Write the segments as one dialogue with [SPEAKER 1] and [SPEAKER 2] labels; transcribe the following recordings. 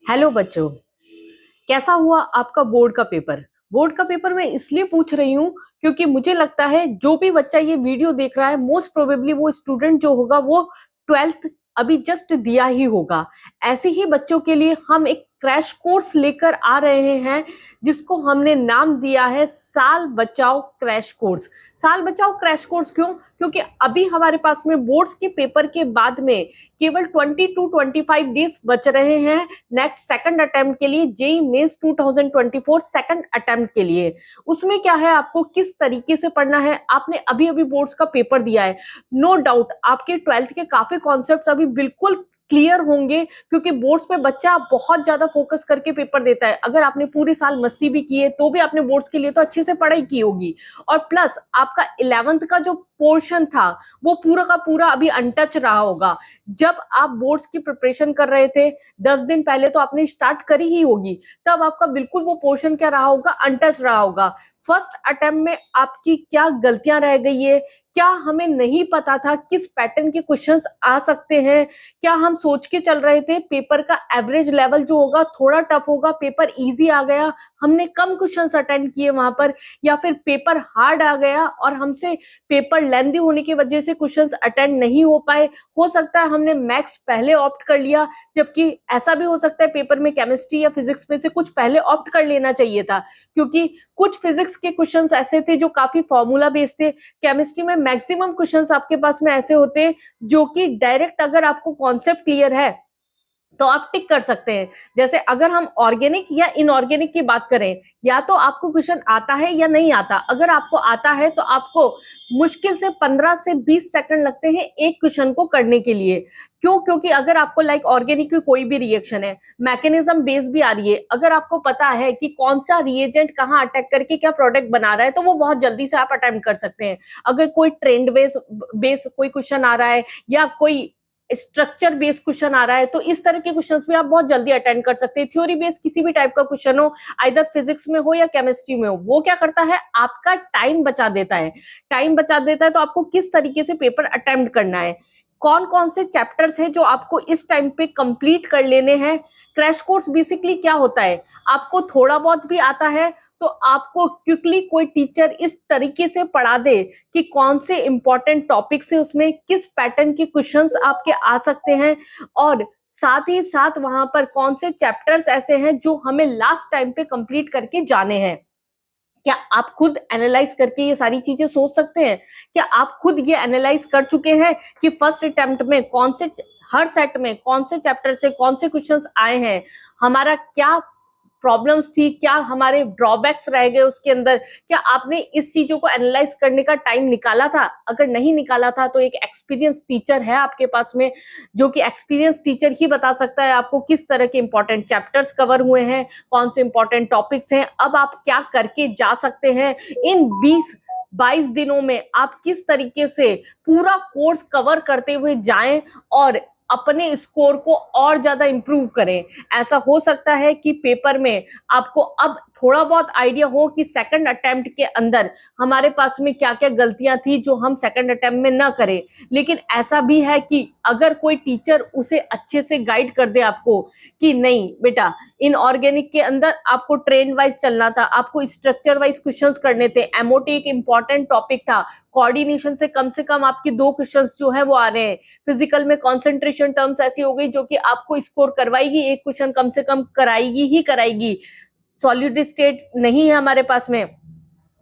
[SPEAKER 1] Hello बच्चों। कैसा हुआ आपका बोर्ड का पेपर? बोर्ड का पेपर मैं इसलिए पूछ रही हूँ क्योंकि मुझे लगता है जो भी बच्चा ये वीडियो देख रहा है मोस्ट प्रोबेबली वो स्टूडेंट जो होगा वो ट्वेल्थ अभी जस्ट दिया ही होगा। ऐसे ही बच्चों के लिए हम एक क्रैश कोर्स लेकर आ रहे हैं जिसको हमने नाम दिया है साल बचाओ क्रैश कोर्स। साल बचाओ क्रैश कोर्स क्यों? क्योंकि अभी हमारे पास में बोर्ड्स के पेपर के बाद में केवल 20 टू 25 डेज बच रहे हैं नेक्स्ट सेकंड अटेम्प्ट के लिए, जेई मेंस 2024 सेकंड अटेम्प्ट के लिए। उसमें क्या है, आपको किस तरीके से पढ़ना है। आपने अभी अभी बोर्ड्स का पेपर दिया है, नो डाउट आपके ट्वेल्थ के काफी कॉन्सेप्ट्स अभी बिल्कुल क्लियर होंगे क्योंकि बोर्ड्स पे बच्चा बहुत ज्यादा फोकस करके पेपर देता है। अगर आपने पूरे साल मस्ती भी की है तो भी आपने बोर्ड्स के लिए तो अच्छे से पढ़ाई की होगी। और प्लस आपका 11th का जो पोर्शन था वो पूरा का पूरा अभी अनटच रहा होगा। जब आप बोर्ड्स की प्रिपरेशन कर रहे थे 10 दिन पहले तो आपने स्टार्ट करी ही होगी, तब आपका बिल्कुल वो पोर्शन क्या रहा होगा, अनटच रहा होगा। फर्स्ट अटेम्प्ट में आपकी क्या गलतियां रह गई है, क्या हमें नहीं पता था किस पैटर्न के क्वेश्चंस आ सकते हैं, क्या हम सोच के चल रहे थे पेपर का एवरेज लेवल जो होगा थोड़ा टफ होगा, पेपर इजी आ गया, हमने कम क्वेश्चंस अटेंड किए वहां पर, या फिर पेपर हार्ड आ गया और हमसे पेपर लेंथी होने की वजह से क्वेश्चंस अटेंड नहीं हो पाए। हो सकता है हमने मैथ्स पहले ऑप्ट कर लिया, जबकि ऐसा भी हो सकता है पेपर में केमिस्ट्री या फिजिक्स में से कुछ पहले ऑप्ट कर लेना चाहिए था, क्योंकि कुछ फिजिक्स के क्वेश्चंस ऐसे थे जो काफी फॉर्मूला बेस्ड थे। केमिस्ट्री में मैक्सिमम क्वेश्चंस आपके पास में ऐसे होते हैं जो कि डायरेक्ट अगर आपको कॉन्सेप्ट क्लियर है तो आप टिक कर सकते हैं। जैसे अगर हम ऑर्गेनिक या इनऑर्गेनिक की बात करें, या तो आपको क्वेश्चन आता है या नहीं आता। अगर आपको आता है तो आपको मुश्किल से 15 से 20 सेकंड लगते हैं एक क्वेश्चन को करने के लिए। क्यों? क्योंकि अगर आपको लाइक ऑर्गेनिक की कोई भी रिएक्शन है, मैकेनिज्म बेस भी आ रही है, अगर आपको पता है कि कौन सा रिएजेंट कहाँ अटैक करके क्या प्रोडक्ट बना रहा है तो वो बहुत जल्दी से आप अटेम्प्ट कर सकते हैं। अगर कोई ट्रेंड बेस कोई क्वेश्चन आ रहा है या कोई स्ट्रक्चर बेस्ड क्वेश्चन आ रहा है तो इस तरह के क्वेश्चंस भी आप बहुत जल्दी अटेंड कर सकते हैं। थ्योरी बेस्ड किसी भी टाइप का क्वेश्चन हो, आइदर फिजिक्स में हो या केमिस्ट्री में हो, वो क्या करता है, आपका टाइम बचा देता है। टाइम बचा देता है तो आपको किस तरीके से पेपर अटेम्प्ट करना है, कौन कौन से चैप्टर्स हैं जो आपको इस टाइम पे कंप्लीट कर लेने हैं। क्रैश कोर्स बेसिकली क्या होता है, आपको थोड़ा बहुत भी आता है तो आपको क्विकली कोई टीचर इस तरीके से पढ़ा दे कि कौन से इंपॉर्टेंट टॉपिक्स है, उसमें किस पैटर्न के क्वेश्चंस आपके आ सकते हैं, और साथ ही साथ वहां पर कौन से चैप्टर्स ऐसे हैं जो हमें लास्ट टाइम पे कंप्लीट करके जाने हैं। क्या आप खुद एनालाइज करके ये सारी चीजें सोच सकते हैं? क्या आप खुद ये एनालाइज कर चुके हैं कि फर्स्ट अटेम्प्ट में कौन से, हर सेट में कौन से चैप्टर से कौन से क्वेश्चंस आए हैं, हमारा क्या प्रॉब्लम्स थी, क्या हमारे ड्रॉबैक्स रह गए उसके अंदर? क्या आपने इस चीजों को एनालाइज करने का टाइम निकाला था? अगर नहीं निकाला था तो एक एक्सपीरियंस टीचर है आपके पास में, जो कि एक्सपीरियंस टीचर ही बता सकता है आपको किस तरह के इंपॉर्टेंट चैप्टर्स कवर हुए हैं, कौन से इंपॉर्टेंट टॉपिक्स हैं, अब आप क्या करके जा सकते हैं। इन 20-22 दिनों में आप किस तरीके से पूरा कोर्स कवर करते हुए जाएं और अपने स्कोर को और ज्यादा इंप्रूव करें। ऐसा हो सकता है कि पेपर में आपको अब थोड़ा बहुत आइडिया हो कि सेकंड अटेम्प्ट के अंदर हमारे पास में क्या क्या गलतियां थी जो हम सेकंड अटेम्प्ट में ना करें। लेकिन ऐसा भी है कि अगर कोई टीचर उसे अच्छे से गाइड कर दे आपको कि नहीं बेटा, इनऑर्गेनिक के अंदर आपको ट्रेंड वाइज चलना था, आपको स्ट्रक्चर वाइज क्वेश्चंस करने थे, एमओटी एक इंपॉर्टेंट टॉपिक था, कोऑर्डिनेशन से कम आपकी 2 क्वेश्चंस जो है वो आ रहे हैं, फिजिकल में कंसंट्रेशन टर्म्स ऐसी हो गई जो कि आपको स्कोर करवाएगी, एक क्वेश्चन कम से कम कराएगी ही कराएगी। सॉलिड स्टेट नहीं है हमारे पास में,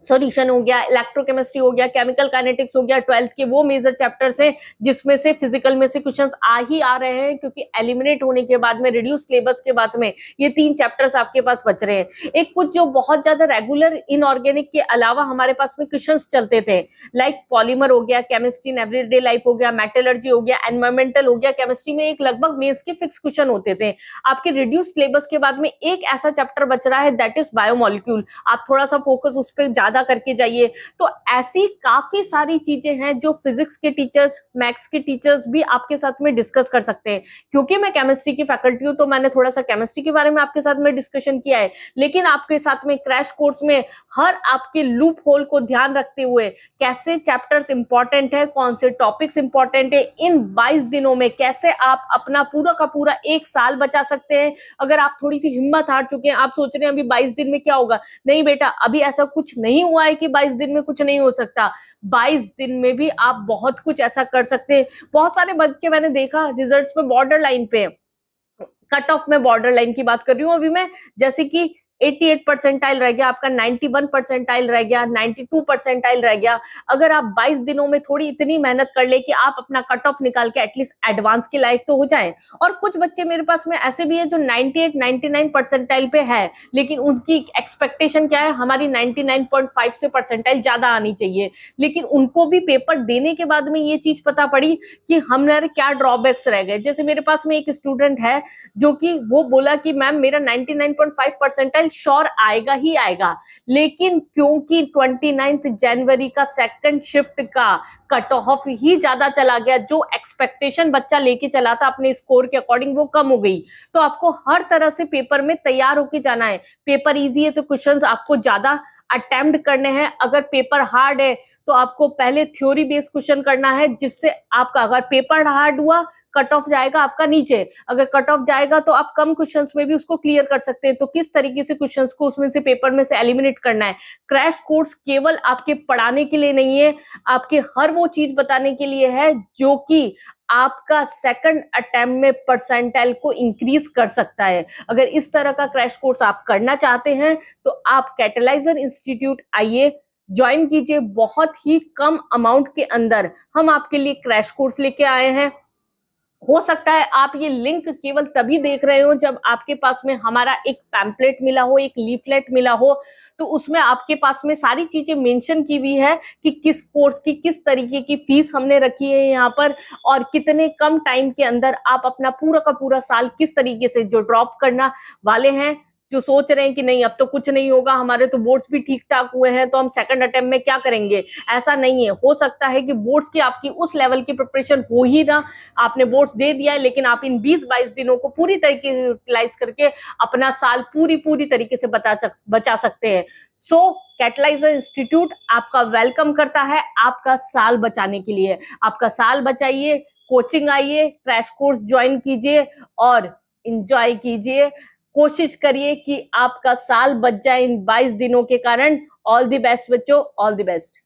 [SPEAKER 1] सॉल्यूशन हो गया, इलेक्ट्रोकेमिस्ट्री हो गया, केमिकल काइनेटिक्स हो गया, 12th के वो मेजर चैप्टर्स हैं जिसमें से फिजिकल में से क्वेश्चंस आ रहे हैं, क्योंकि एलिमिनेट होने के बाद में रिड्यूस सिलेबस के बाद में ये 3 चैप्टर्स आपके पास बच रहे हैं। एक कुछ जो बहुत ज्यादा रेगुलर इनऑर्गेनिक के अलावा हमारे पास में क्वेश्चंस चलते थे, लाइक पॉलीमर हो गया, केमिस्ट्री इन एवरीडे लाइफ हो गया, मेटलर्जी हो गया, एनवायरमेंटल हो गया। केमिस्ट्री में एक लगभग मेंस के फिक्स क्वेश्चन होते थे। आपके रिड्यूस सिलेबस के बाद में एक ऐसा चैप्टर बच रहा है दैट इज बायोमोलिक्यूल। आप थोड़ा सा फोकस उस पर ज्यादा करके जाइए। तो ऐसी काफी सारी चीजें हैं जो फिजिक्स के टीचर्स, मैथ्स के टीचर्स भी आपके साथ में डिस्कस कर सकते हैं। क्योंकि मैं केमिस्ट्री की फैकल्टी हूं तो मैंने थोड़ा सा केमिस्ट्री के बारे में आपके साथ में डिस्कशन किया है, लेकिन आपके साथ में क्रैश कोर्स में हर आपके लूप होल को ध्यान रखते हुए कैसे चैप्टर्स इंपॉर्टेंट है, कौन से टॉपिक्स इंपॉर्टेंट है, इन 22 दिनों में कैसे आप अपना पूरा का पूरा एक साल बचा सकते हैं। अगर आप थोड़ी सी हिम्मत हार चुके हैं, आप सोच रहे हैं अभी 22 दिन में क्या होगा, नहीं बेटा, अभी ऐसा कुछ नहीं हुआ है कि 22 दिन में कुछ नहीं हो सकता। 22 दिन में भी आप बहुत कुछ ऐसा कर सकते हैं। बहुत सारे बच्चे मैंने देखा रिजल्ट्स में बॉर्डर लाइन पे, कट ऑफ में बॉर्डर लाइन की बात कर रही हूँ अभी मैं, जैसे कि 88 परसेंटाइल रह गया आपका, 91 परसेंटाइल रह गया, 92 परसेंटाइल रह गया। अगर आप 22 दिनों में थोड़ी इतनी मेहनत कर ले कि आप अपना कट ऑफ निकाल के एटलीस्ट एडवांस के लायक तो हो जाए। और कुछ बच्चे मेरे पास में ऐसे भी है जो 98 99 परसेंटाइल पे है, लेकिन उनकी एक्सपेक्टेशन क्या है, हमारी 99.5 से परसेंटाइल ज्यादा आनी चाहिए। लेकिन उनको भी पेपर देने के बाद में ये चीज पता पड़ी कि हमारे क्या ड्रॉबैक्स रह गए। जैसे मेरे पास में एक स्टूडेंट है जो कि वो बोला कि मैम मेरा 99.5 परसेंटाइल श्योर आएगा ही आएगा, लेकिन क्योंकि 29 जनवरी का सेकंड शिफ्ट का कट ऑफ ही ज्यादा चला गया, जो एक्सपेक्टेशन बच्चा लेके चला था अपने स्कोर के अकॉर्डिंग वो कम हो गई। तो आपको हर तरह से पेपर में तैयार होके जाना है। पेपर इजी है तो क्वेश्चंस आपको ज्यादा अटेम्प्ट करने हैं। अगर पेपर हार्ड है तो आपको पहले थ्योरी बेस्ड क्वेश्चन करना है, जिससे आपका अगर पेपर हार्ड हुआ कट ऑफ जाएगा आपका नीचे, अगर कट ऑफ जाएगा तो आप कम क्वेश्चंस में भी उसको क्लियर कर सकते हैं। तो किस तरीके से क्वेश्चंस को उसमें से पेपर में से एलिमिनेट करना है। क्रैश कोर्स केवल आपके पढ़ाने के लिए नहीं है, आपके हर वो चीज बताने के लिए है जो कि आपका सेकंड अटेम्प्ट में परसेंटाइल को इंक्रीज कर सकता है। अगर इस तरह का क्रैश कोर्स आप करना चाहते हैं तो आप कैटलाइजर इंस्टीट्यूट आइए, ज्वाइन कीजिए। बहुत ही कम अमाउंट के अंदर हम आपके लिए क्रैश कोर्स लेके आए हैं। हो सकता है आप ये लिंक केवल तभी देख रहे हो जब आपके पास में हमारा एक पैम्पलेट मिला हो, एक लीफलेट मिला हो, तो उसमें आपके पास में सारी चीजें मेंशन की हुई है कि किस कोर्स की किस तरीके की फीस हमने रखी है यहाँ पर, और कितने कम टाइम के अंदर आप अपना पूरा का पूरा साल किस तरीके से जो ड्रॉप करना वाले हैं, जो सोच रहे हैं कि नहीं अब तो कुछ नहीं होगा, हमारे तो बोर्ड्स भी ठीक ठाक हुए हैं तो हम सेकंड अटेम्प्ट में क्या करेंगे। ऐसा नहीं है, हो सकता है कि बोर्ड्स की आपकी उस लेवल की प्रिपरेशन हो ही ना, आपने बोर्ड्स दे दिया है, लेकिन आप इन 20-22 दिनों को पूरी तरीके से यूटिलाइज करके अपना साल पूरी तरीके से बचा सकते हैं। सो कैटलाइजर इंस्टीट्यूट आपका वेलकम करता है आपका साल बचाने के लिए। आपका साल बचाइए, कोचिंग आइए, क्रैश कोर्स ज्वाइन कीजिए और इंजॉय कीजिए। कोशिश करिए कि आपका साल बच जाए इन 22 दिनों के कारण। ऑल द बेस्ट बच्चों, ऑल द बेस्ट।